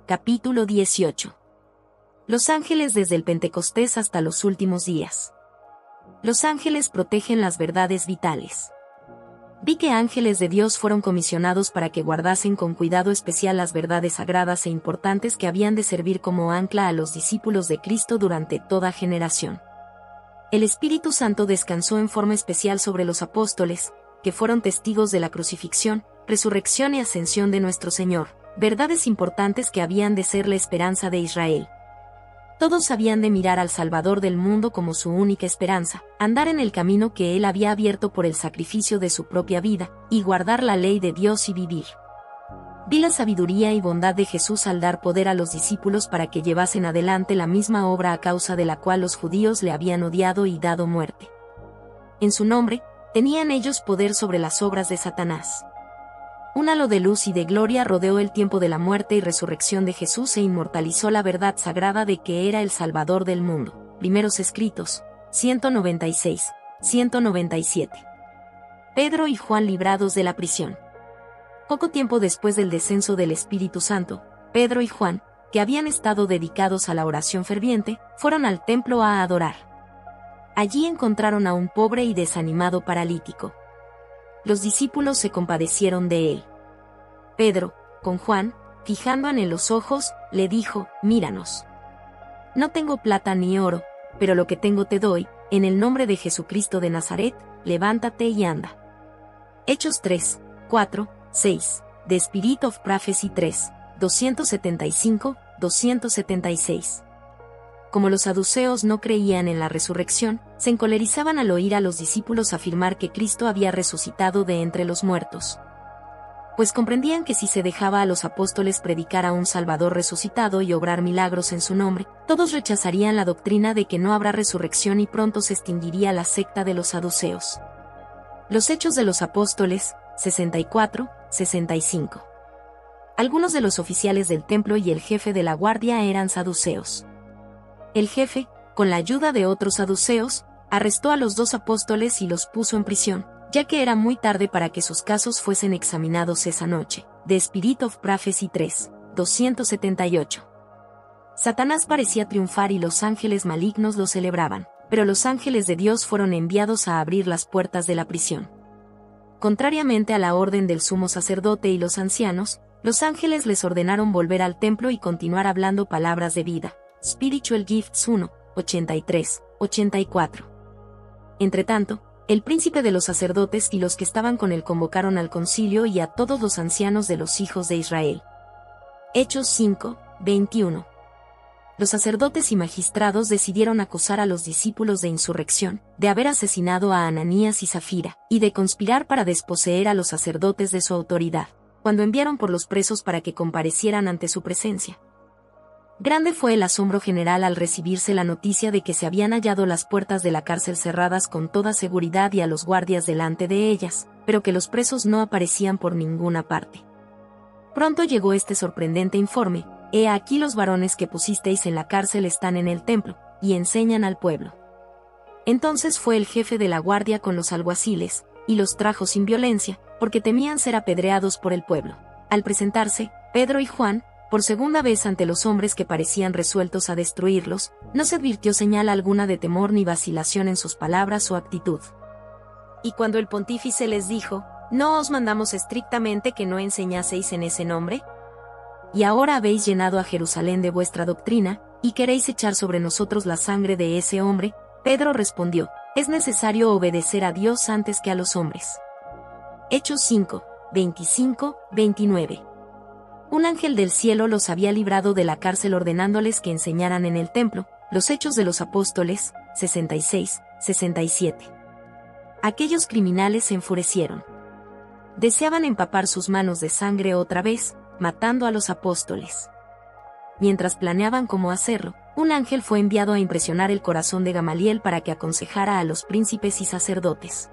Capítulo 18. Los ángeles desde el Pentecostés hasta los últimos días. Los ángeles protegen las verdades vitales. Vi que ángeles de Dios fueron comisionados para que guardasen con cuidado especial las verdades sagradas e importantes que habían de servir como ancla a los discípulos de Cristo durante toda generación. El Espíritu Santo descansó en forma especial sobre los apóstoles, que fueron testigos de la crucifixión, resurrección y ascensión de nuestro Señor, verdades importantes que habían de ser la esperanza de Israel. Todos habían de mirar al Salvador del mundo como su única esperanza, andar en el camino que Él había abierto por el sacrificio de su propia vida, y guardar la ley de Dios y vivir. Vi la sabiduría y bondad de Jesús al dar poder a los discípulos para que llevasen adelante la misma obra a causa de la cual los judíos le habían odiado y dado muerte. En su nombre, tenían ellos poder sobre las obras de Satanás. Un halo de luz y de gloria rodeó el tiempo de la muerte y resurrección de Jesús e inmortalizó la verdad sagrada de que era el Salvador del mundo. Primeros Escritos, 196, 197. Pedro y Juan librados de la prisión. Poco tiempo después del descenso del Espíritu Santo, Pedro y Juan, que habían estado dedicados a la oración ferviente, fueron al templo a adorar. Allí encontraron a un pobre y desanimado paralítico. Los discípulos se compadecieron de él. Pedro, con Juan, fijando en él los ojos, le dijo: «Míranos. No tengo plata ni oro, pero lo que tengo te doy, en el nombre de Jesucristo de Nazaret, levántate y anda». Hechos 3, 4, 6, The Spirit of Prophecy 3, 275, 276. Como los saduceos no creían en la resurrección, se encolerizaban al oír a los discípulos afirmar que Cristo había resucitado de entre los muertos. Pues comprendían que si se dejaba a los apóstoles predicar a un Salvador resucitado y obrar milagros en su nombre, todos rechazarían la doctrina de que no habrá resurrección y pronto se extinguiría la secta de los saduceos. Los Hechos de los Apóstoles, 64, 65. Algunos de los oficiales del templo y el jefe de la guardia eran saduceos. El jefe, con la ayuda de otros saduceos, arrestó a los dos apóstoles y los puso en prisión, ya que era muy tarde para que sus casos fuesen examinados esa noche. The Spirit of Prophecy 3, 278. Satanás parecía triunfar y los ángeles malignos lo celebraban, pero los ángeles de Dios fueron enviados a abrir las puertas de la prisión. Contrariamente a la orden del sumo sacerdote y los ancianos, los ángeles les ordenaron volver al templo y continuar hablando palabras de vida. Spiritual Gifts 1, 83, 84. Entretanto, el príncipe de los sacerdotes y los que estaban con él convocaron al concilio y a todos los ancianos de los hijos de Israel. Hechos 5, 21. Los sacerdotes y magistrados decidieron acusar a los discípulos de insurrección, de haber asesinado a Ananías y Zafira, y de conspirar para desposeer a los sacerdotes de su autoridad, cuando enviaron por los presos para que comparecieran ante su presencia. Grande fue el asombro general al recibirse la noticia de que se habían hallado las puertas de la cárcel cerradas con toda seguridad y a los guardias delante de ellas, pero que los presos no aparecían por ninguna parte. Pronto llegó este sorprendente informe: «He aquí los varones que pusisteis en la cárcel están en el templo, y enseñan al pueblo». Entonces fue el jefe de la guardia con los alguaciles, y los trajo sin violencia, porque temían ser apedreados por el pueblo. Al presentarse, Pedro y Juan, por segunda vez ante los hombres que parecían resueltos a destruirlos, no se advirtió señal alguna de temor ni vacilación en sus palabras o actitud. Y cuando el pontífice les dijo: «¿No os mandamos estrictamente que no enseñaseis en ese nombre? Y ahora habéis llenado a Jerusalén de vuestra doctrina, y queréis echar sobre nosotros la sangre de ese hombre», Pedro respondió: «Es necesario obedecer a Dios antes que a los hombres». Hechos 5, 25, 29. Un ángel del cielo los había librado de la cárcel ordenándoles que enseñaran en el templo. Los Hechos de los Apóstoles, 66, 67. Aquellos criminales se enfurecieron. Deseaban empapar sus manos de sangre otra vez, matando a los apóstoles. Mientras planeaban cómo hacerlo, un ángel fue enviado a impresionar el corazón de Gamaliel para que aconsejara a los príncipes y sacerdotes.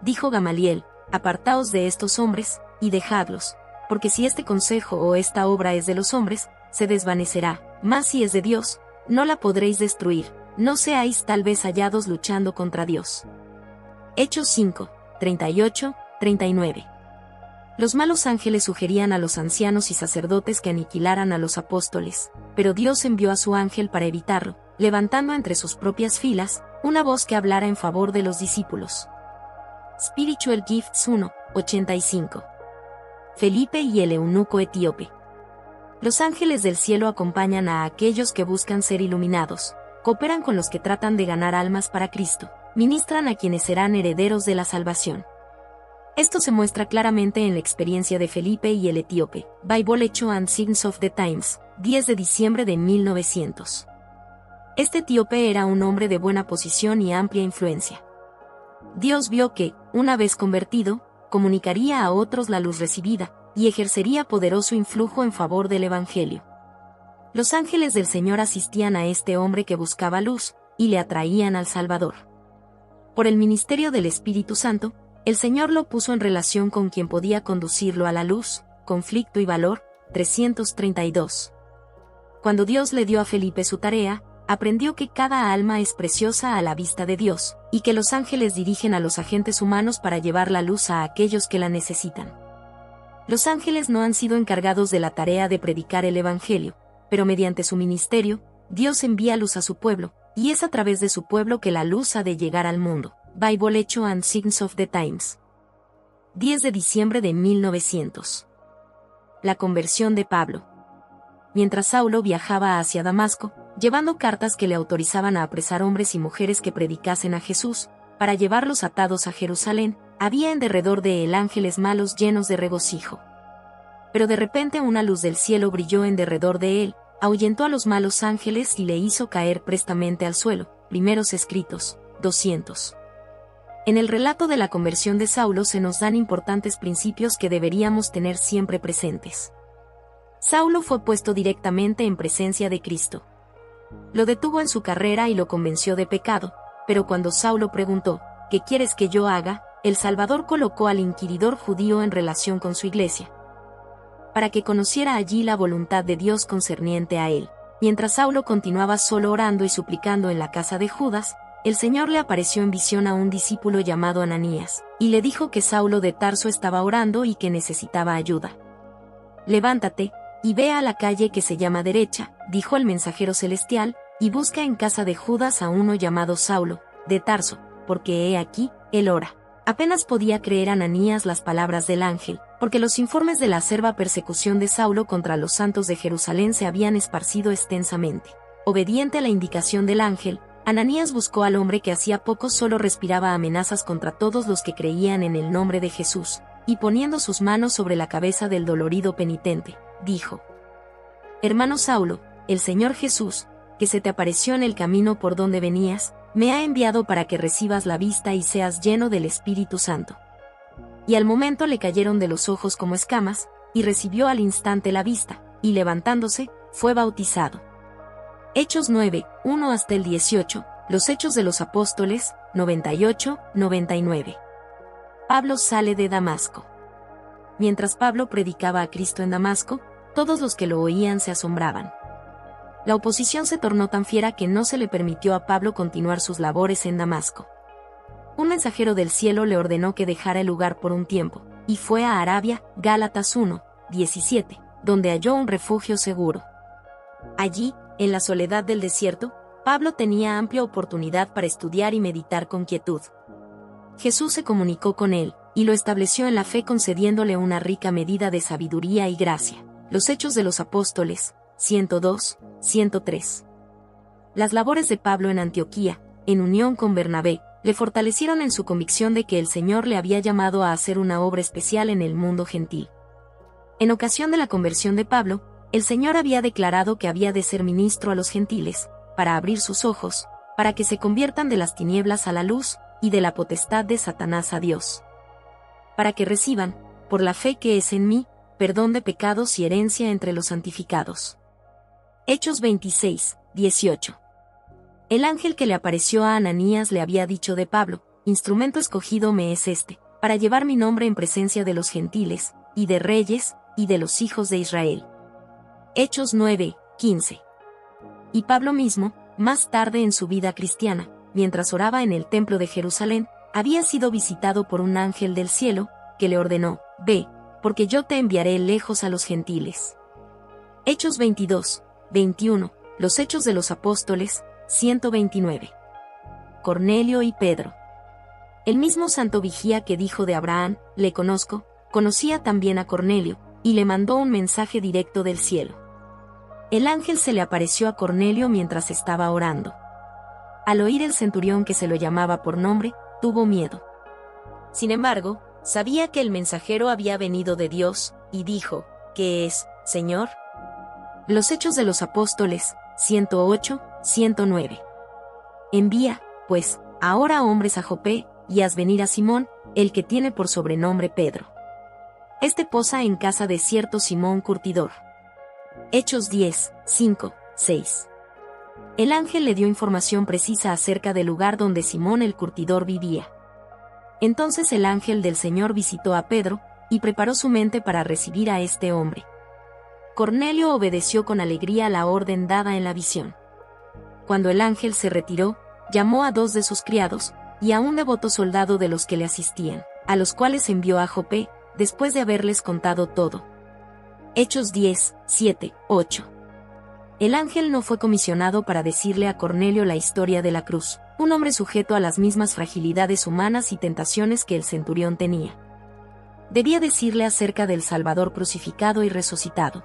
Dijo Gamaliel: «Apartaos de estos hombres, y dejadlos, porque si este consejo o esta obra es de los hombres, se desvanecerá, mas si es de Dios, no la podréis destruir, no seáis tal vez hallados luchando contra Dios». Hechos 5, 38, 39. Los malos ángeles sugerían a los ancianos y sacerdotes que aniquilaran a los apóstoles, pero Dios envió a su ángel para evitarlo, levantando entre sus propias filas una voz que hablara en favor de los discípulos. Spiritual Gifts 1, 85. Felipe y el eunuco etíope. Los ángeles del cielo acompañan a aquellos que buscan ser iluminados, cooperan con los que tratan de ganar almas para Cristo, ministran a quienes serán herederos de la salvación. Esto se muestra claramente en la experiencia de Felipe y el etíope. Bible Echo and Signs of the Times, 10 de diciembre de 1900. Este etíope era un hombre de buena posición y amplia influencia. Dios vio que, una vez convertido, comunicaría a otros la luz recibida, y ejercería poderoso influjo en favor del Evangelio. Los ángeles del Señor asistían a este hombre que buscaba luz, y le atraían al Salvador. Por el ministerio del Espíritu Santo, el Señor lo puso en relación con quien podía conducirlo a la luz. Conflicto y valor, 332. Cuando Dios le dio a Felipe su tarea, aprendió que cada alma es preciosa a la vista de Dios, y que los ángeles dirigen a los agentes humanos para llevar la luz a aquellos que la necesitan. Los ángeles no han sido encargados de la tarea de predicar el Evangelio, pero mediante su ministerio, Dios envía luz a su pueblo, y es a través de su pueblo que la luz ha de llegar al mundo. Bible Echo and Signs of the Times. 10 de diciembre de 1900. La conversión de Pablo. Mientras Saulo viajaba hacia Damasco, llevando cartas que le autorizaban a apresar hombres y mujeres que predicasen a Jesús, para llevarlos atados a Jerusalén, había en derredor de él ángeles malos llenos de regocijo. Pero de repente una luz del cielo brilló en derredor de él, ahuyentó a los malos ángeles y le hizo caer prestamente al suelo. Primeros Escritos, 200. En el relato de la conversión de Saulo se nos dan importantes principios que deberíamos tener siempre presentes. Saulo fue puesto directamente en presencia de Cristo. Lo detuvo en su carrera y lo convenció de pecado, pero cuando Saulo preguntó, ¿qué quieres que yo haga?, el Salvador colocó al inquiridor judío en relación con su iglesia, para que conociera allí la voluntad de Dios concerniente a él. Mientras Saulo continuaba solo orando y suplicando en la casa de Judas, el Señor le apareció en visión a un discípulo llamado Ananías, y le dijo que Saulo de Tarso estaba orando y que necesitaba ayuda. Levántate, y ve a la calle que se llama Derecha, dijo el mensajero celestial, y busca en casa de Judas a uno llamado Saulo, de Tarso, porque he aquí, él ora. Apenas podía creer Ananías las palabras del ángel, porque los informes de la acerba persecución de Saulo contra los santos de Jerusalén se habían esparcido extensamente. Obediente a la indicación del ángel, Ananías buscó al hombre que hacía poco solo respiraba amenazas contra todos los que creían en el nombre de Jesús, y poniendo sus manos sobre la cabeza del dolorido penitente, dijo: Hermano Saulo, el Señor Jesús, que se te apareció en el camino por donde venías, me ha enviado para que recibas la vista y seas lleno del Espíritu Santo. Y al momento le cayeron de los ojos como escamas, y recibió al instante la vista, y levantándose, fue bautizado. Hechos 9, 1 hasta el 18, los Hechos de los Apóstoles, 98, 99. Pablo sale de Damasco. Mientras Pablo predicaba a Cristo en Damasco, todos los que lo oían se asombraban. La oposición se tornó tan fiera que no se le permitió a Pablo continuar sus labores en Damasco. Un mensajero del cielo le ordenó que dejara el lugar por un tiempo, y fue a Arabia, Gálatas 1, 17, donde halló un refugio seguro. Allí, en la soledad del desierto, Pablo tenía amplia oportunidad para estudiar y meditar con quietud. Jesús se comunicó con él, y lo estableció en la fe concediéndole una rica medida de sabiduría y gracia. Los Hechos de los Apóstoles, 102, 103. Las labores de Pablo en Antioquía, en unión con Bernabé, le fortalecieron en su convicción de que el Señor le había llamado a hacer una obra especial en el mundo gentil. En ocasión de la conversión de Pablo, el Señor había declarado que había de ser ministro a los gentiles, para abrir sus ojos, para que se conviertan de las tinieblas a la luz, y de la potestad de Satanás a Dios. Para que reciban, por la fe que es en mí, perdón de pecados y herencia entre los santificados. Hechos 26, 18. El ángel que le apareció a Ananías le había dicho de Pablo: instrumento escogido me es este, para llevar mi nombre en presencia de los gentiles, y de reyes, y de los hijos de Israel. Hechos 9, 15. Y Pablo mismo, más tarde en su vida cristiana, mientras oraba en el templo de Jerusalén, había sido visitado por un ángel del cielo, que le ordenó: ve, porque yo te enviaré lejos a los gentiles. Hechos 22, 21, los Hechos de los Apóstoles, 129. Cornelio y Pedro. El mismo santo vigía que dijo de Abraham, le conozco, conocía también a Cornelio, y le mandó un mensaje directo del cielo. El ángel se le apareció a Cornelio mientras estaba orando. Al oír el centurión que se lo llamaba por nombre, tuvo miedo. Sin embargo, sabía que el mensajero había venido de Dios, y dijo, ¿qué es, Señor? Los Hechos de los Apóstoles, 108, 109. Envía, pues, ahora hombres a Jope, y haz venir a Simón, el que tiene por sobrenombre Pedro. Este posa en casa de cierto Simón curtidor. Hechos 10, 5, 6. El ángel le dio información precisa acerca del lugar donde Simón el curtidor vivía. Entonces el ángel del Señor visitó a Pedro, y preparó su mente para recibir a este hombre. Cornelio obedeció con alegría la orden dada en la visión. Cuando el ángel se retiró, llamó a 2 de sus criados, y a un devoto soldado de los que le asistían, a los cuales envió a Jope, después de haberles contado todo. Hechos 10, 7, 8. El ángel no fue comisionado para decirle a Cornelio la historia de la cruz, un hombre sujeto a las mismas fragilidades humanas y tentaciones que el centurión tenía. Debía decirle acerca del Salvador crucificado y resucitado.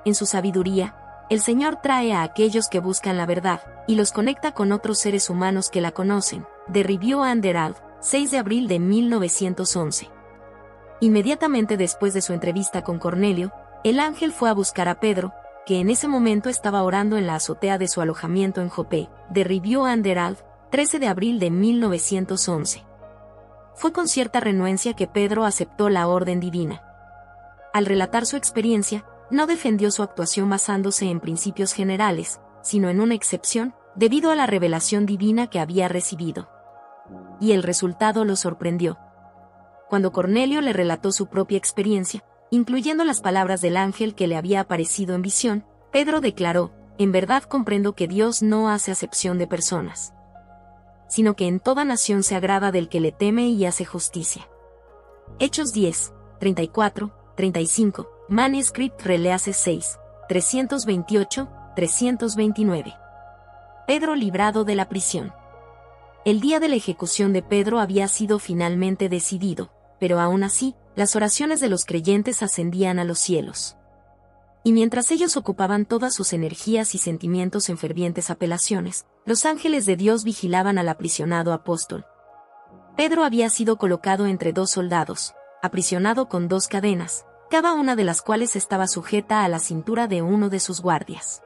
En su sabiduría, el Señor trae a aquellos que buscan la verdad, y los conecta con otros seres humanos que la conocen. The Review and Herald, 6 de abril de 1911. Inmediatamente después de su entrevista con Cornelio, el ángel fue a buscar a Pedro, que en ese momento estaba orando en la azotea de su alojamiento en Jope. The Review and Herald, 13 de abril de 1911. Fue con cierta renuencia que Pedro aceptó la orden divina. Al relatar su experiencia, no defendió su actuación basándose en principios generales, sino en una excepción, debido a la revelación divina que había recibido. Y el resultado lo sorprendió. Cuando Cornelio le relató su propia experiencia, incluyendo las palabras del ángel que le había aparecido en visión, Pedro declaró, en verdad comprendo que Dios no hace acepción de personas, sino que en toda nación se agrada del que le teme y hace justicia. Hechos 10, 34, 35, Manuscript Release 6, 328, 329. Pedro librado de la prisión. El día de la ejecución de Pedro había sido finalmente decidido, pero aún así, las oraciones de los creyentes ascendían a los cielos. Y mientras ellos ocupaban todas sus energías y sentimientos en fervientes apelaciones, los ángeles de Dios vigilaban al aprisionado apóstol. Pedro había sido colocado entre 2 soldados, aprisionado con 2 cadenas, cada una de las cuales estaba sujeta a la cintura de uno de sus guardias.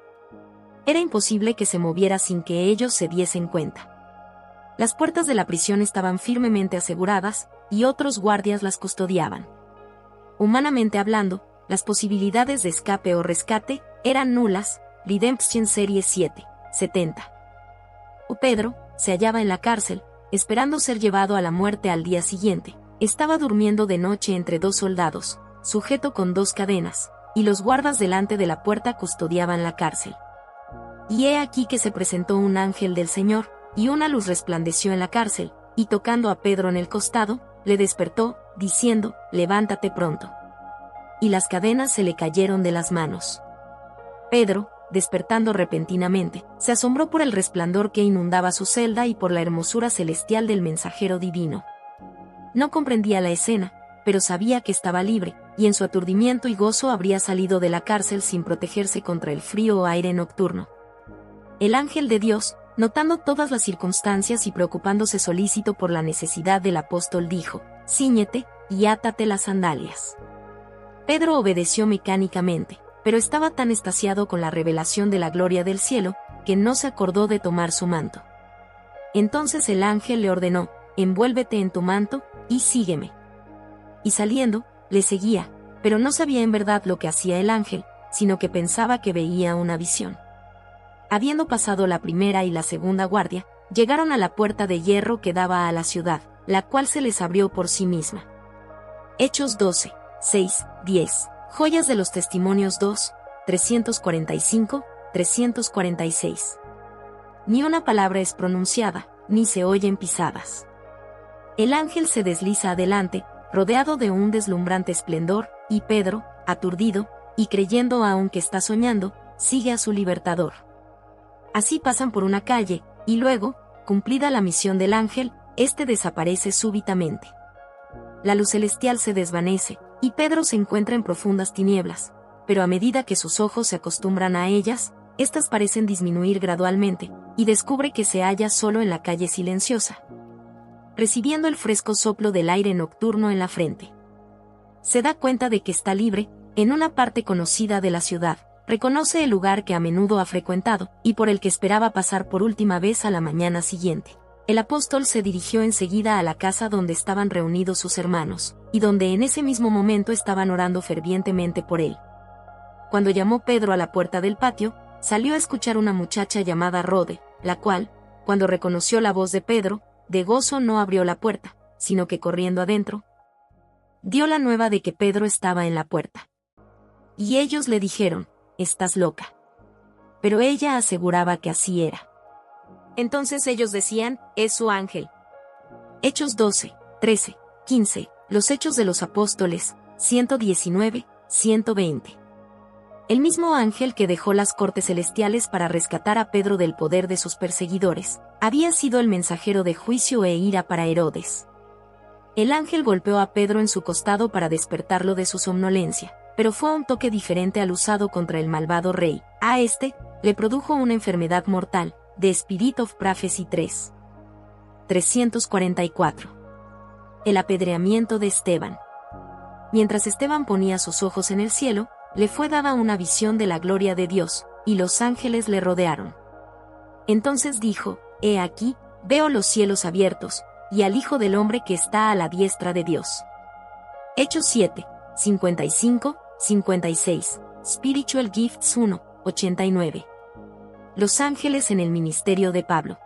Era imposible que se moviera sin que ellos se diesen cuenta. Las puertas de la prisión estaban firmemente aseguradas, y otros guardias las custodiaban. Humanamente hablando, las posibilidades de escape o rescate eran nulas. Redemption Series 7, 70. Pedro se hallaba en la cárcel, esperando ser llevado a la muerte al día siguiente. Estaba durmiendo de noche entre 2 soldados, sujeto con 2 cadenas, y los guardas delante de la puerta custodiaban la cárcel. Y he aquí que se presentó un ángel del Señor, y una luz resplandeció en la cárcel, y tocando a Pedro en el costado, le despertó, diciendo, levántate pronto. Y las cadenas se le cayeron de las manos. Pedro, despertando repentinamente, se asombró por el resplandor que inundaba su celda y por la hermosura celestial del mensajero divino. No comprendía la escena, pero sabía que estaba libre, y en su aturdimiento y gozo habría salido de la cárcel sin protegerse contra el frío o aire nocturno. El ángel de Dios, notando todas las circunstancias y preocupándose solícito por la necesidad del apóstol, dijo, «Cíñete, y átate las sandalias». Pedro obedeció mecánicamente, pero estaba tan extasiado con la revelación de la gloria del cielo, que no se acordó de tomar su manto. Entonces el ángel le ordenó, «Envuélvete en tu manto, y sígueme». Y saliendo, le seguía, pero no sabía en verdad lo que hacía el ángel, sino que pensaba que veía una visión. Habiendo pasado la primera y la segunda guardia, llegaron a la puerta de hierro que daba a la ciudad, la cual se les abrió por sí misma. Hechos 12, 6, 10. Joyas de los Testimonios 2, 345, 346. Ni una palabra es pronunciada, ni se oyen pisadas. El ángel se desliza adelante, rodeado de un deslumbrante esplendor, y Pedro, aturdido, y creyendo aún que está soñando, sigue a su libertador. Así pasan por una calle, y luego, cumplida la misión del ángel, este desaparece súbitamente. La luz celestial se desvanece, y Pedro se encuentra en profundas tinieblas, pero a medida que sus ojos se acostumbran a ellas, estas parecen disminuir gradualmente, y descubre que se halla solo en la calle silenciosa, recibiendo el fresco soplo del aire nocturno en la frente. Se da cuenta de que está libre, en una parte conocida de la ciudad, reconoce el lugar que a menudo ha frecuentado, y por el que esperaba pasar por última vez a la mañana siguiente. El apóstol se dirigió enseguida a la casa donde estaban reunidos sus hermanos, y donde en ese mismo momento estaban orando fervientemente por él. Cuando llamó Pedro a la puerta del patio, salió a escuchar una muchacha llamada Rode, la cual, cuando reconoció la voz de Pedro, de gozo no abrió la puerta, sino que corriendo adentro, dio la nueva de que Pedro estaba en la puerta. Y ellos le dijeron: «Estás loca». Pero ella aseguraba que así era. Entonces ellos decían: «Es su ángel». Hechos 12, 13, 15, Los Hechos de los Apóstoles, 119, 120. El mismo ángel que dejó las cortes celestiales para rescatar a Pedro del poder de sus perseguidores, había sido el mensajero de juicio e ira para Herodes. El ángel golpeó a Pedro en su costado para despertarlo de su somnolencia, pero fue un toque diferente al usado contra el malvado rey. A este, le produjo una enfermedad mortal, The Spirit of Prophecy 3. 344. El apedreamiento de Esteban. Mientras Esteban ponía sus ojos en el cielo, le fue dada una visión de la gloria de Dios, y los ángeles le rodearon. Entonces dijo: «He aquí, veo los cielos abiertos, y al Hijo del Hombre que está a la diestra de Dios». Hechos 7, 55, 56, Spiritual Gifts 1, 89. Los ángeles en el ministerio de Pablo.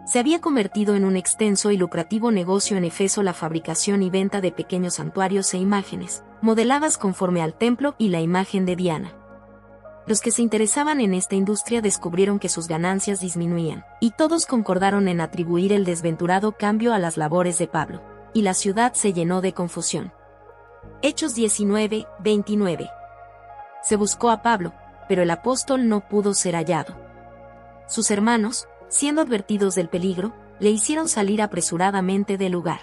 Se había convertido en un extenso y lucrativo negocio en Éfeso la fabricación y venta de pequeños santuarios e imágenes, modeladas conforme al templo y la imagen de Diana. Los que se interesaban en esta industria descubrieron que sus ganancias disminuían, y todos concordaron en atribuir el desventurado cambio a las labores de Pablo, y la ciudad se llenó de confusión. Hechos 19, 29. Se buscó a Pablo, pero el apóstol no pudo ser hallado. Sus hermanos, siendo advertidos del peligro, le hicieron salir apresuradamente del lugar.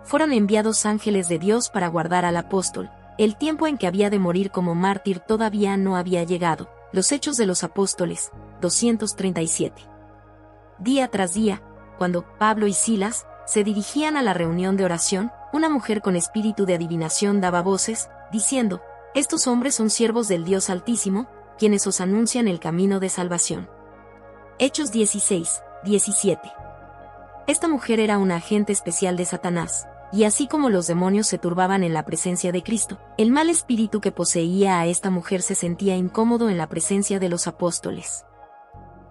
Fueron enviados ángeles de Dios para guardar al apóstol. El tiempo en que había de morir como mártir todavía no había llegado. Los Hechos de los Apóstoles, 237. Día tras día, cuando Pablo y Silas se dirigían a la reunión de oración, una mujer con espíritu de adivinación daba voces, diciendo: «Estos hombres son siervos del Dios Altísimo, quienes os anuncian el camino de salvación». Hechos 16, 17. Esta mujer era una agente especial de Satanás, y así como los demonios se turbaban en la presencia de Cristo, el mal espíritu que poseía a esta mujer se sentía incómodo en la presencia de los apóstoles.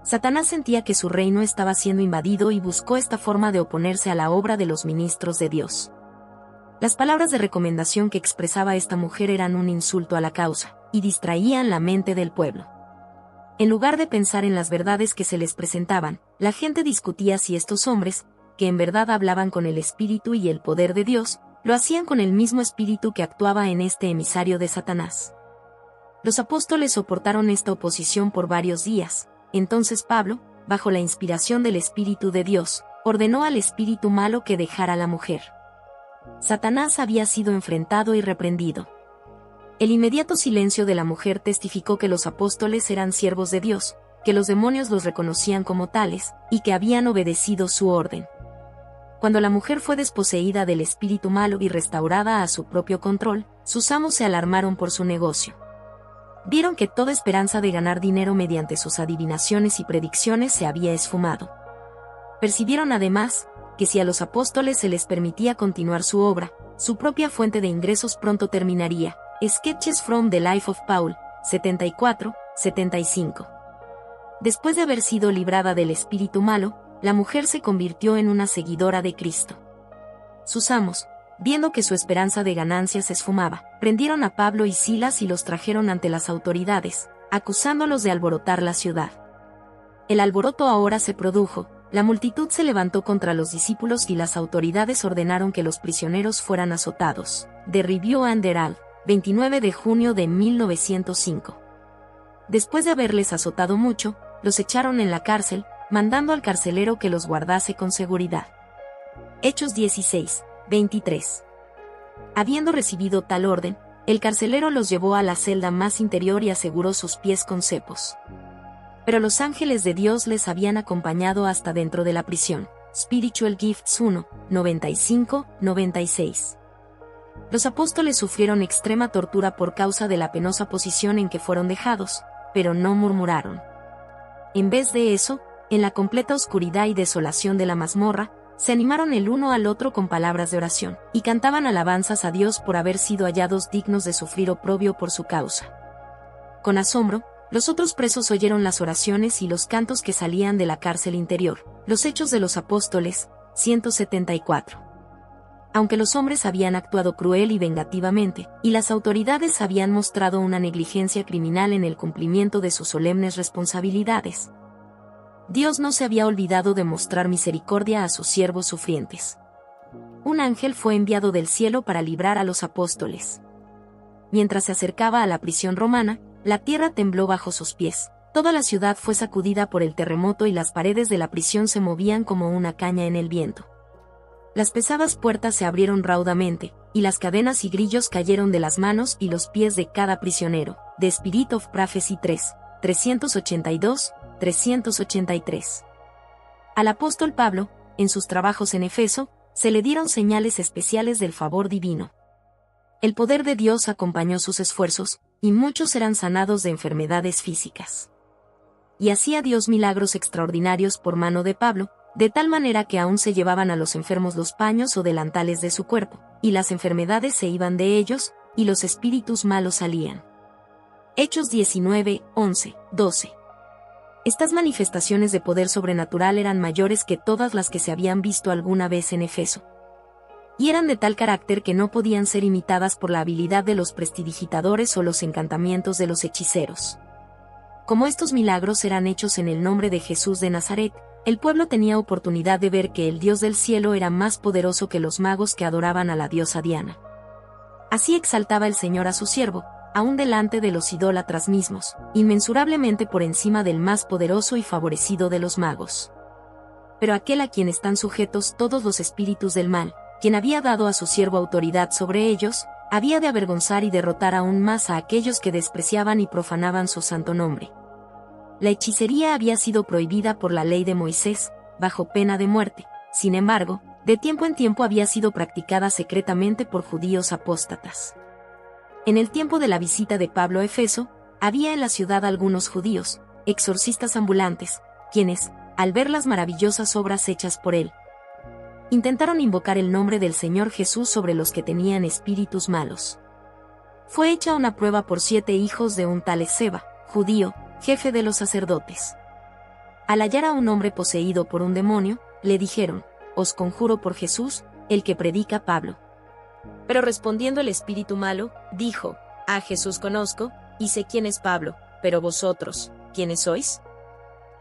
Satanás sentía que su reino estaba siendo invadido y buscó esta forma de oponerse a la obra de los ministros de Dios. Las palabras de recomendación que expresaba esta mujer eran un insulto a la causa, y distraían la mente del pueblo. En lugar de pensar en las verdades que se les presentaban, la gente discutía si estos hombres, que en verdad hablaban con el Espíritu y el poder de Dios, lo hacían con el mismo espíritu que actuaba en este emisario de Satanás. Los apóstoles soportaron esta oposición por varios días. Entonces Pablo, bajo la inspiración del Espíritu de Dios, ordenó al espíritu malo que dejara a la mujer. Satanás había sido enfrentado y reprendido. El inmediato silencio de la mujer testificó que los apóstoles eran siervos de Dios, que los demonios los reconocían como tales, y que habían obedecido su orden. Cuando la mujer fue desposeída del espíritu malo y restaurada a su propio control, sus amos se alarmaron por su negocio. Vieron que toda esperanza de ganar dinero mediante sus adivinaciones y predicciones se había esfumado. Percibieron además, que si a los apóstoles se les permitía continuar su obra, su propia fuente de ingresos pronto terminaría. Sketches from the Life of Paul, 74, 75. Después de haber sido librada del espíritu malo, la mujer se convirtió en una seguidora de Cristo. Sus amos, viendo que su esperanza de ganancias se esfumaba, prendieron a Pablo y Silas y los trajeron ante las autoridades, acusándolos de alborotar la ciudad. El alboroto ahora se produjo, la multitud se levantó contra los discípulos y las autoridades ordenaron que los prisioneros fueran azotados. The Review and Herald, 29 de junio de 1905. Después de haberles azotado mucho, los echaron en la cárcel, mandando al carcelero que los guardase con seguridad. Hechos 16, 23. Habiendo recibido tal orden, el carcelero los llevó a la celda más interior y aseguró sus pies con cepos. Pero los ángeles de Dios les habían acompañado hasta dentro de la prisión. Spiritual Gifts 1, 95-96. Los apóstoles sufrieron extrema tortura por causa de la penosa posición en que fueron dejados, pero no murmuraron. En vez de eso, en la completa oscuridad y desolación de la mazmorra, se animaron el uno al otro con palabras de oración, y cantaban alabanzas a Dios por haber sido hallados dignos de sufrir oprobio por su causa. Con asombro, los otros presos oyeron las oraciones y los cantos que salían de la cárcel interior. Los Hechos de los Apóstoles, 174. Aunque los hombres habían actuado cruel y vengativamente, y las autoridades habían mostrado una negligencia criminal en el cumplimiento de sus solemnes responsabilidades, Dios no se había olvidado de mostrar misericordia a sus siervos sufrientes. Un ángel fue enviado del cielo para librar a los apóstoles. Mientras se acercaba a la prisión romana, la tierra tembló bajo sus pies. Toda la ciudad fue sacudida por el terremoto y las paredes de la prisión se movían como una caña en el viento. Las pesadas puertas se abrieron raudamente, y las cadenas y grillos cayeron de las manos y los pies de cada prisionero. The Spirit of Prophecy 3, 382-383. Al apóstol Pablo, en sus trabajos en Efeso, se le dieron señales especiales del favor divino. El poder de Dios acompañó sus esfuerzos, y muchos eran sanados de enfermedades físicas. Y hacía Dios milagros extraordinarios por mano de Pablo, de tal manera que aún se llevaban a los enfermos los paños o delantales de su cuerpo, y las enfermedades se iban de ellos, y los espíritus malos salían. Hechos 19, 11, 12. Estas manifestaciones de poder sobrenatural eran mayores que todas las que se habían visto alguna vez en Efeso. Y eran de tal carácter que no podían ser imitadas por la habilidad de los prestidigitadores o los encantamientos de los hechiceros. Como estos milagros eran hechos en el nombre de Jesús de Nazaret, el pueblo tenía oportunidad de ver que el Dios del cielo era más poderoso que los magos que adoraban a la diosa Diana. Así exaltaba el Señor a su siervo, aún delante de los idólatras mismos, inmensurablemente por encima del más poderoso y favorecido de los magos. Pero aquel a quien están sujetos todos los espíritus del mal, quien había dado a su siervo autoridad sobre ellos, había de avergonzar y derrotar aún más a aquellos que despreciaban y profanaban su santo nombre. La hechicería había sido prohibida por la ley de Moisés, bajo pena de muerte. Sin embargo, de tiempo en tiempo había sido practicada secretamente por judíos apóstatas. En el tiempo de la visita de Pablo a Efeso, había en la ciudad algunos judíos, exorcistas ambulantes, quienes, al ver las maravillosas obras hechas por él, intentaron invocar el nombre del Señor Jesús sobre los que tenían espíritus malos. Fue hecha una prueba por 7 hijos de un tal Esceva, judío, jefe de los sacerdotes. Al hallar a un hombre poseído por un demonio, le dijeron: «Os conjuro por Jesús, el que predica Pablo». Pero respondiendo el espíritu malo, dijo: «A Jesús conozco, y sé quién es Pablo, pero vosotros, ¿quiénes sois?».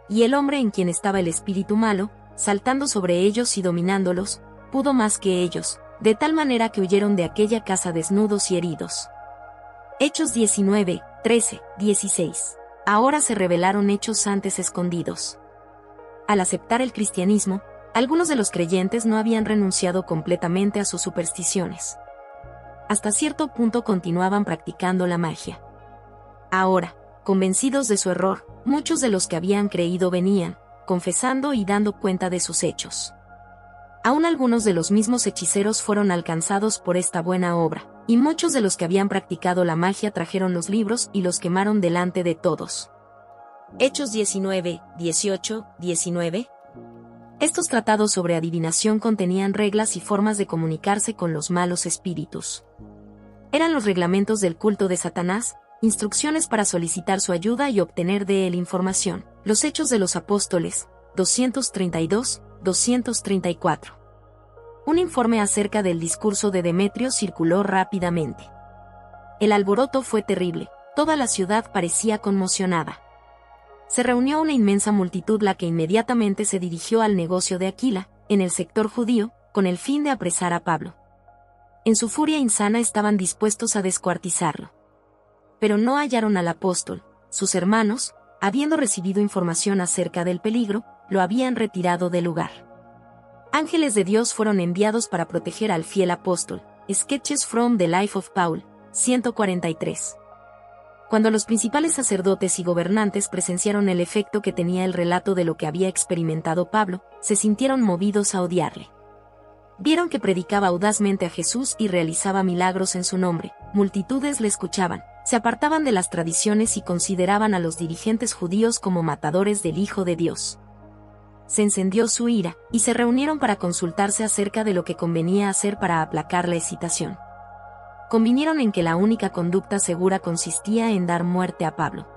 Y el hombre en quien estaba el espíritu malo, saltando sobre ellos y dominándolos, pudo más que ellos, de tal manera que huyeron de aquella casa desnudos y heridos. Hechos 19, 13, 16. Ahora se revelaron hechos antes escondidos. Al aceptar el cristianismo, algunos de los creyentes no habían renunciado completamente a sus supersticiones. Hasta cierto punto continuaban practicando la magia. Ahora, convencidos de su error, muchos de los que habían creído venían, confesando y dando cuenta de sus hechos. Aún algunos de los mismos hechiceros fueron alcanzados por esta buena obra, y muchos de los que habían practicado la magia trajeron los libros y los quemaron delante de todos. Hechos 19, 18, 19. Estos tratados sobre adivinación contenían reglas y formas de comunicarse con los malos espíritus. Eran los reglamentos del culto de Satanás, instrucciones para solicitar su ayuda y obtener de él información. Los Hechos de los Apóstoles, 232-234. Un informe acerca del discurso de Demetrio circuló rápidamente. El alboroto fue terrible, toda la ciudad parecía conmocionada. se reunió una inmensa multitud, la que inmediatamente se dirigió al negocio de Aquila, en el sector judío, con el fin de apresar a Pablo. En su furia insana estaban dispuestos a descuartizarlo. Pero no hallaron al apóstol. Sus hermanos, habiendo recibido información acerca del peligro, lo habían retirado del lugar. Ángeles de Dios fueron enviados para proteger al fiel apóstol. Sketches from the Life of Paul, 143. Cuando los principales sacerdotes y gobernantes presenciaron el efecto que tenía el relato de lo que había experimentado Pablo, se sintieron movidos a odiarle. Vieron que predicaba audazmente a Jesús y realizaba milagros en su nombre. Multitudes le escuchaban, se apartaban de las tradiciones y consideraban a los dirigentes judíos como matadores del Hijo de Dios. Se encendió su ira, y se reunieron para consultarse acerca de lo que convenía hacer para aplacar la excitación. Convinieron en que la única conducta segura consistía en dar muerte a Pablo.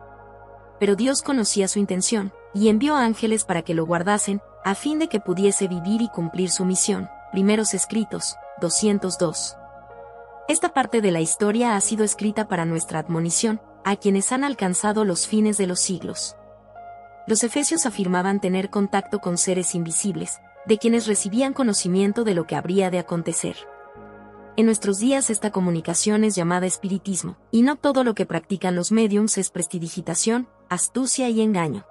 Pero Dios conocía su intención, y envió ángeles para que lo guardasen, a fin de que pudiese vivir y cumplir su misión. Primeros Escritos, 202. Esta parte de la historia ha sido escrita para nuestra admonición, a quienes han alcanzado los fines de los siglos. Los efesios afirmaban tener contacto con seres invisibles, de quienes recibían conocimiento de lo que habría de acontecer. En nuestros días esta comunicación es llamada espiritismo, y no todo lo que practican los médiums es prestidigitación, astucia y engaño.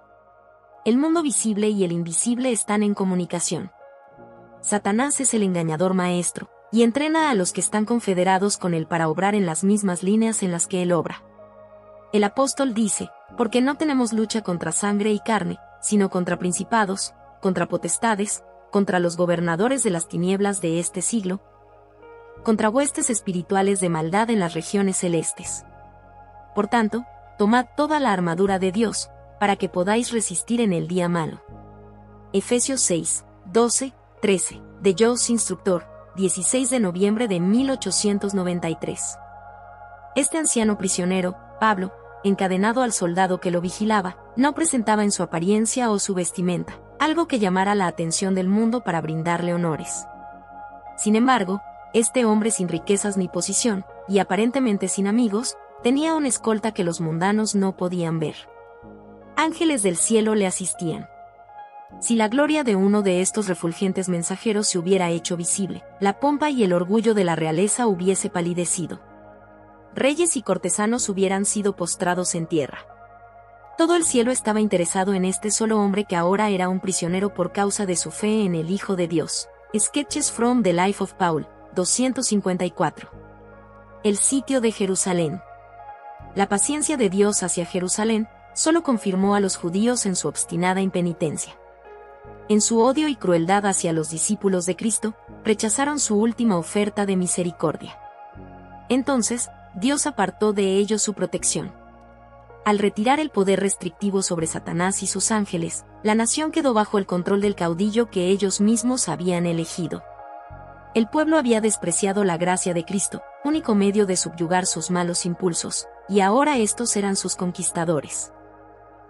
El mundo visible y el invisible están en comunicación. Satanás es el engañador maestro, y entrena a los que están confederados con él para obrar en las mismas líneas en las que él obra. El apóstol dice, porque no tenemos lucha contra sangre y carne, sino contra principados, contra potestades, contra los gobernadores de las tinieblas de este siglo, contra huestes espirituales de maldad en las regiones celestes. Por tanto, tomad toda la armadura de Dios, para que podáis resistir en el día malo. Efesios 6, 12, 13, de Joe's Instructor, 16 de noviembre de 1893. Este anciano prisionero, Pablo, encadenado al soldado que lo vigilaba, no presentaba en su apariencia o su vestimenta algo que llamara la atención del mundo para brindarle honores. Sin embargo, este hombre sin riquezas ni posición, y aparentemente sin amigos, tenía una escolta que los mundanos no podían ver. Ángeles del cielo le asistían. Si la gloria de uno de estos refulgentes mensajeros se hubiera hecho visible, la pompa y el orgullo de la realeza hubiese palidecido. Reyes y cortesanos hubieran sido postrados en tierra. Todo el cielo estaba interesado en este solo hombre que ahora era un prisionero por causa de su fe en el Hijo de Dios. Sketches from the Life of Paul, 254. El sitio de Jerusalén. La paciencia de Dios hacia Jerusalén solo confirmó a los judíos en su obstinada impenitencia. En su odio y crueldad hacia los discípulos de Cristo, rechazaron su última oferta de misericordia. Entonces, Dios apartó de ellos su protección. Al retirar el poder restrictivo sobre Satanás y sus ángeles, la nación quedó bajo el control del caudillo que ellos mismos habían elegido. El pueblo había despreciado la gracia de Cristo, único medio de subyugar sus malos impulsos, y ahora estos eran sus conquistadores.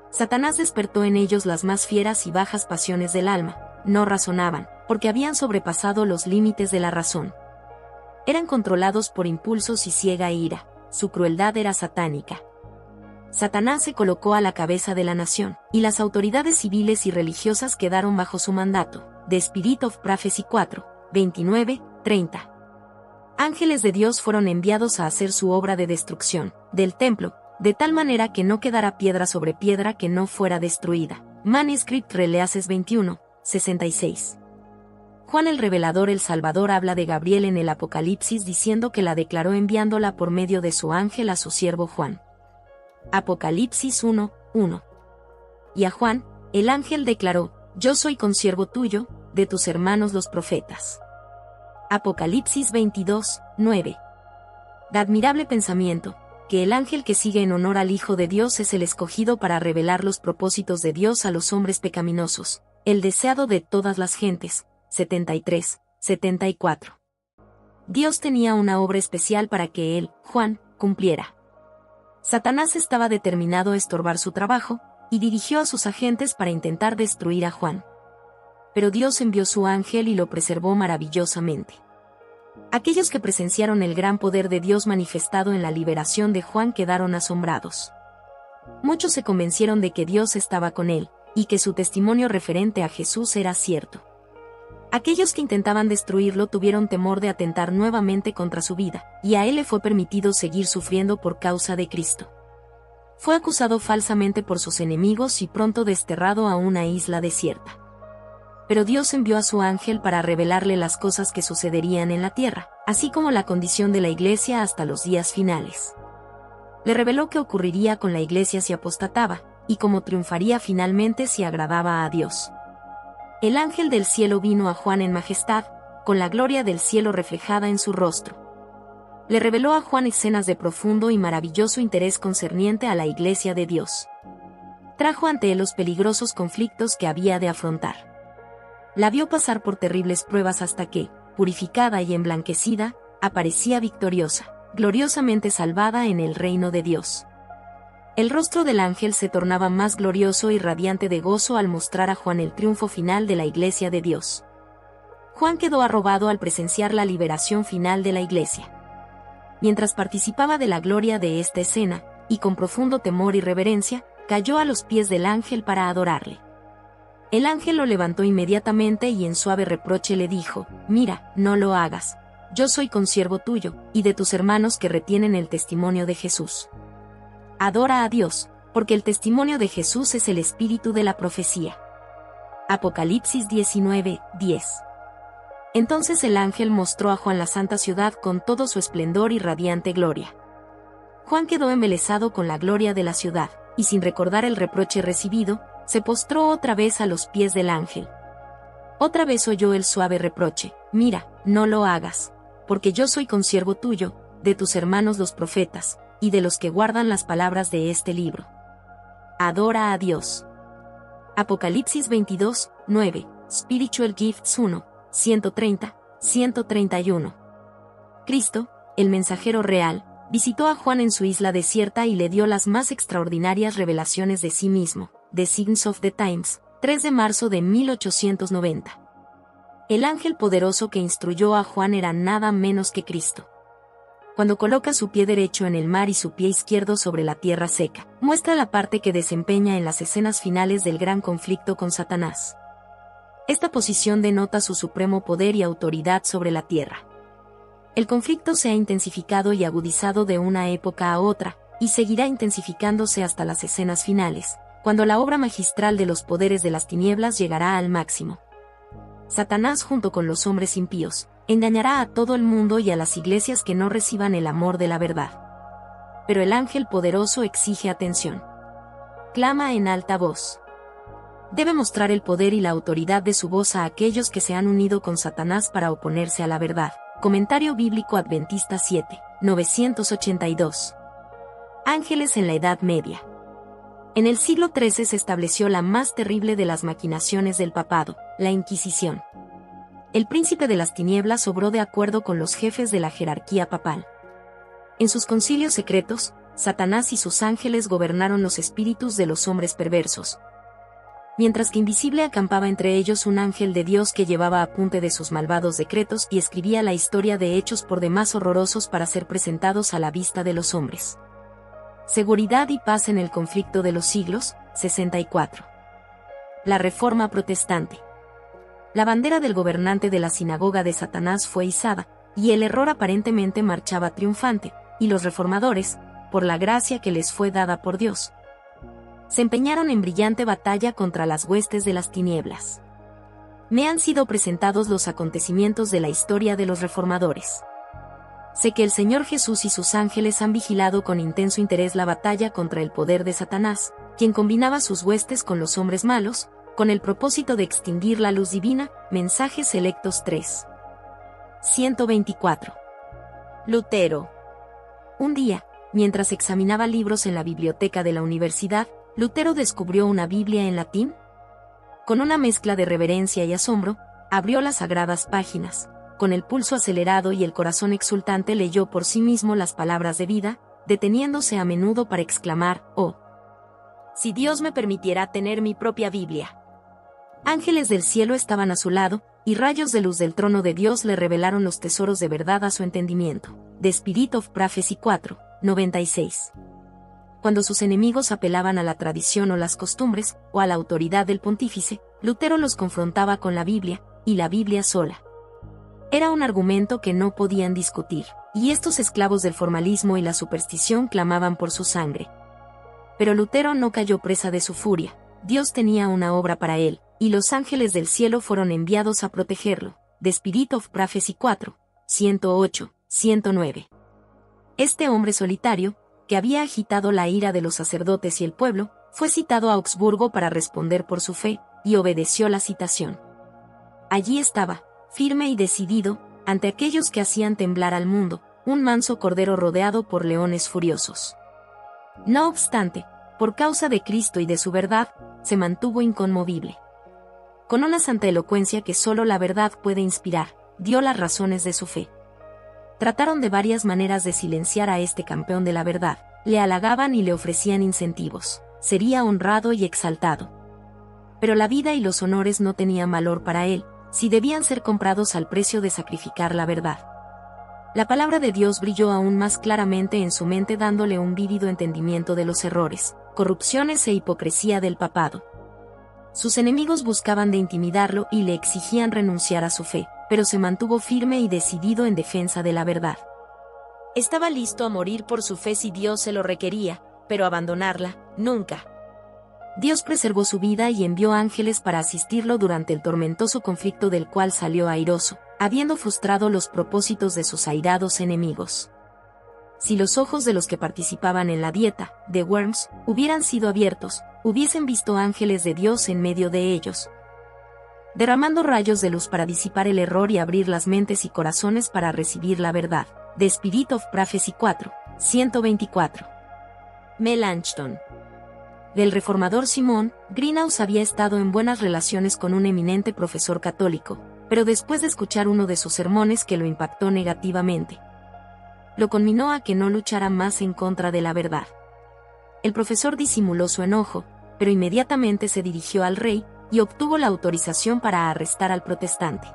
Satanás despertó en ellos las más fieras y bajas pasiones del alma, no razonaban, porque habían sobrepasado los límites de la razón. Eran controlados por impulsos y ciega ira, su crueldad era satánica. Satanás se colocó a la cabeza de la nación, y las autoridades civiles y religiosas quedaron bajo su mandato. The Spirit of Prophecy 4, 29, 30. Ángeles de Dios fueron enviados a hacer su obra de destrucción del templo, de tal manera que no quedara piedra sobre piedra que no fuera destruida. Manuscript Releases 21, 66. Juan el Revelador el Salvador habla de Gabriel en el Apocalipsis diciendo que la declaró enviándola por medio de su ángel a su siervo Juan. Apocalipsis 1, 1. Y a Juan, el ángel declaró, yo soy consiervo tuyo, de tus hermanos los profetas. Apocalipsis 22, 9. De admirable pensamiento, que el ángel que sigue en honor al Hijo de Dios es el escogido para revelar los propósitos de Dios a los hombres pecaminosos, el deseado de todas las gentes. 73, 74. Dios tenía una obra especial para que él, Juan, cumpliera. Satanás estaba determinado a estorbar su trabajo, y dirigió a sus agentes para intentar destruir a Juan. Pero Dios envió su ángel y lo preservó maravillosamente. Aquellos que presenciaron el gran poder de Dios manifestado en la liberación de Juan quedaron asombrados. Muchos se convencieron de que Dios estaba con él, y que su testimonio referente a Jesús era cierto. Aquellos que intentaban destruirlo tuvieron temor de atentar nuevamente contra su vida, y a él le fue permitido seguir sufriendo por causa de Cristo. Fue acusado falsamente por sus enemigos y pronto desterrado a una isla desierta. Pero Dios envió a su ángel para revelarle las cosas que sucederían en la tierra, así como la condición de la iglesia hasta los días finales. Le reveló qué ocurriría con la iglesia si apostataba, y cómo triunfaría finalmente si agradaba a Dios. El ángel del cielo vino a Juan en majestad, con la gloria del cielo reflejada en su rostro. Le reveló a Juan escenas de profundo y maravilloso interés concerniente a la iglesia de Dios. Trajo ante él los peligrosos conflictos que había de afrontar. La vio pasar por terribles pruebas hasta que, purificada y emblanquecida, aparecía victoriosa, gloriosamente salvada en el reino de Dios. El rostro del ángel se tornaba más glorioso y radiante de gozo al mostrar a Juan el triunfo final de la iglesia de Dios. Juan quedó arrobado al presenciar la liberación final de la iglesia. Mientras participaba de la gloria de esta escena, y con profundo temor y reverencia, cayó a los pies del ángel para adorarle. El ángel lo levantó inmediatamente y en suave reproche le dijo: «Mira, no lo hagas. Yo soy consiervo tuyo, y de tus hermanos que retienen el testimonio de Jesús. Adora a Dios, porque el testimonio de Jesús es el espíritu de la profecía». Apocalipsis 19:10. Entonces el ángel mostró a Juan la santa ciudad con todo su esplendor y radiante gloria. Juan quedó embelesado con la gloria de la ciudad, y sin recordar el reproche recibido, se postró otra vez a los pies del ángel. Otra vez oyó el suave reproche: «Mira, no lo hagas, porque yo soy consiervo tuyo, de tus hermanos los profetas, y de los que guardan las palabras de este libro. Adora a Dios». Apocalipsis 22:9, Spiritual Gifts 1, 130, 131. Cristo, el mensajero real, visitó a Juan en su isla desierta y le dio las más extraordinarias revelaciones de sí mismo. The Signs of the Times, 3 de marzo de 1890. El ángel poderoso que instruyó a Juan era nada menos que Cristo. Cuando coloca su pie derecho en el mar y su pie izquierdo sobre la tierra seca, muestra la parte que desempeña en las escenas finales del gran conflicto con Satanás. Esta posición denota su supremo poder y autoridad sobre la tierra. El conflicto se ha intensificado y agudizado de una época a otra, y seguirá intensificándose hasta las escenas finales, cuando la obra magistral de los poderes de las tinieblas llegará al máximo. Satanás, junto con los hombres impíos, engañará a todo el mundo y a las iglesias que no reciban el amor de la verdad. Pero el ángel poderoso exige atención. Clama en alta voz. Debe mostrar el poder y la autoridad de su voz a aquellos que se han unido con Satanás para oponerse a la verdad. Comentario Bíblico Adventista 7, 982. Ángeles en la Edad Media. En el siglo XIII se estableció la más terrible de las maquinaciones del papado, la Inquisición. El príncipe de las tinieblas obró de acuerdo con los jefes de la jerarquía papal. En sus concilios secretos, Satanás y sus ángeles gobernaron los espíritus de los hombres perversos. Mientras que invisible acampaba entre ellos un ángel de Dios que llevaba apunte de sus malvados decretos y escribía la historia de hechos por demás horrorosos para ser presentados a la vista de los hombres. Seguridad y paz en el conflicto de los siglos, 64. La Reforma Protestante. La bandera del gobernante de la sinagoga de Satanás fue izada, y el error aparentemente marchaba triunfante, y los reformadores, por la gracia que les fue dada por Dios, se empeñaron en brillante batalla contra las huestes de las tinieblas. Me han sido presentados los acontecimientos de la historia de los reformadores. Sé que el Señor Jesús y sus ángeles han vigilado con intenso interés la batalla contra el poder de Satanás, quien combinaba sus huestes con los hombres malos, con el propósito de extinguir la luz divina. Mensajes Selectos 3. 124. Lutero. Un día, mientras examinaba libros en la biblioteca de la universidad, Lutero descubrió una Biblia en latín. Con una mezcla de reverencia y asombro, abrió las sagradas páginas. Con el pulso acelerado y el corazón exultante leyó por sí mismo las palabras de vida, deteniéndose a menudo para exclamar: «Oh, si Dios me permitiera tener mi propia Biblia». Ángeles del cielo estaban a su lado, y rayos de luz del trono de Dios le revelaron los tesoros de verdad a su entendimiento. The Spirit of Prophecy 4, 96. Cuando sus enemigos apelaban a la tradición o las costumbres, o a la autoridad del pontífice, Lutero los confrontaba con la Biblia, y la Biblia sola. Era un argumento que no podían discutir, y estos esclavos del formalismo y la superstición clamaban por su sangre. Pero Lutero no cayó presa de su furia. Dios tenía una obra para él, y los ángeles del cielo fueron enviados a protegerlo. The Spirit of Prophecy 4, 108, 109. Este hombre solitario, que había agitado la ira de los sacerdotes y el pueblo, fue citado a Augsburgo para responder por su fe, y obedeció la citación. Allí estaba, firme y decidido, ante aquellos que hacían temblar al mundo, un manso cordero rodeado por leones furiosos. No obstante, por causa de Cristo y de su verdad, se mantuvo inconmovible. Con una santa elocuencia que solo la verdad puede inspirar, dio las razones de su fe. Trataron de varias maneras de silenciar a este campeón de la verdad, le halagaban y le ofrecían incentivos, sería honrado y exaltado. Pero la vida y los honores no tenían valor para él, si debían ser comprados al precio de sacrificar la verdad. La palabra de Dios brilló aún más claramente en su mente dándole un vívido entendimiento de los errores, corrupciones e hipocresía del papado. Sus enemigos buscaban de intimidarlo y le exigían renunciar a su fe, pero se mantuvo firme y decidido en defensa de la verdad. Estaba listo a morir por su fe si Dios se lo requería, pero abandonarla, nunca. Dios preservó su vida y envió ángeles para asistirlo durante el tormentoso conflicto del cual salió airoso, habiendo frustrado los propósitos de sus airados enemigos. Si los ojos de los que participaban en la dieta, de Worms, hubieran sido abiertos, hubiesen visto ángeles de Dios en medio de ellos, derramando rayos de luz para disipar el error y abrir las mentes y corazones para recibir la verdad. The Spirit of Prophecy 4, 124. Melanchthon. Del reformador Simón, Greenhouse había estado en buenas relaciones con un eminente profesor católico, pero después de escuchar uno de sus sermones que lo impactó negativamente, lo conminó a que no luchara más en contra de la verdad. El profesor disimuló su enojo, pero inmediatamente se dirigió al rey, y obtuvo la autorización para arrestar al protestante.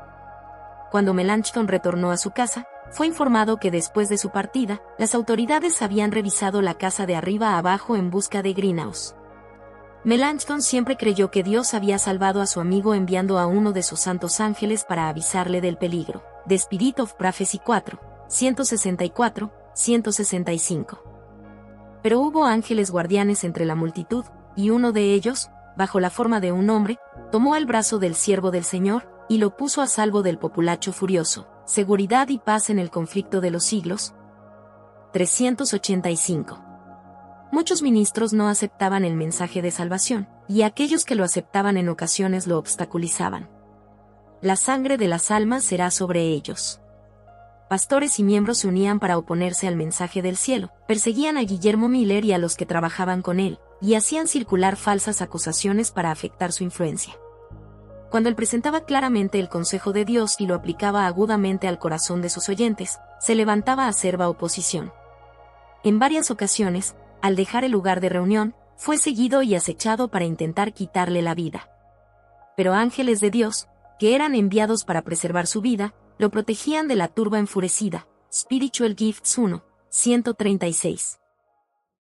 Cuando Melanchthon retornó a su casa, fue informado que después de su partida, las autoridades habían revisado la casa de arriba a abajo en busca de Greenhouse. Melanchthon siempre creyó que Dios había salvado a su amigo enviando a uno de sus santos ángeles para avisarle del peligro. The Spirit of Prophecy 4, 164, 165. Pero hubo ángeles guardianes entre la multitud, y uno de ellos, bajo la forma de un hombre, tomó el brazo del siervo del Señor, y lo puso a salvo del populacho furioso. Seguridad y paz en el conflicto de los siglos. 385. Muchos ministros no aceptaban el mensaje de salvación, y aquellos que lo aceptaban en ocasiones lo obstaculizaban. La sangre de las almas será sobre ellos. Pastores y miembros se unían para oponerse al mensaje del cielo, perseguían a Guillermo Miller y a los que trabajaban con él, y hacían circular falsas acusaciones para afectar su influencia. Cuando él presentaba claramente el consejo de Dios y lo aplicaba agudamente al corazón de sus oyentes, se levantaba acerba oposición. En varias ocasiones, al dejar el lugar de reunión, fue seguido y acechado para intentar quitarle la vida. Pero ángeles de Dios, que eran enviados para preservar su vida, lo protegían de la turba enfurecida. Spiritual Gifts 1, 136.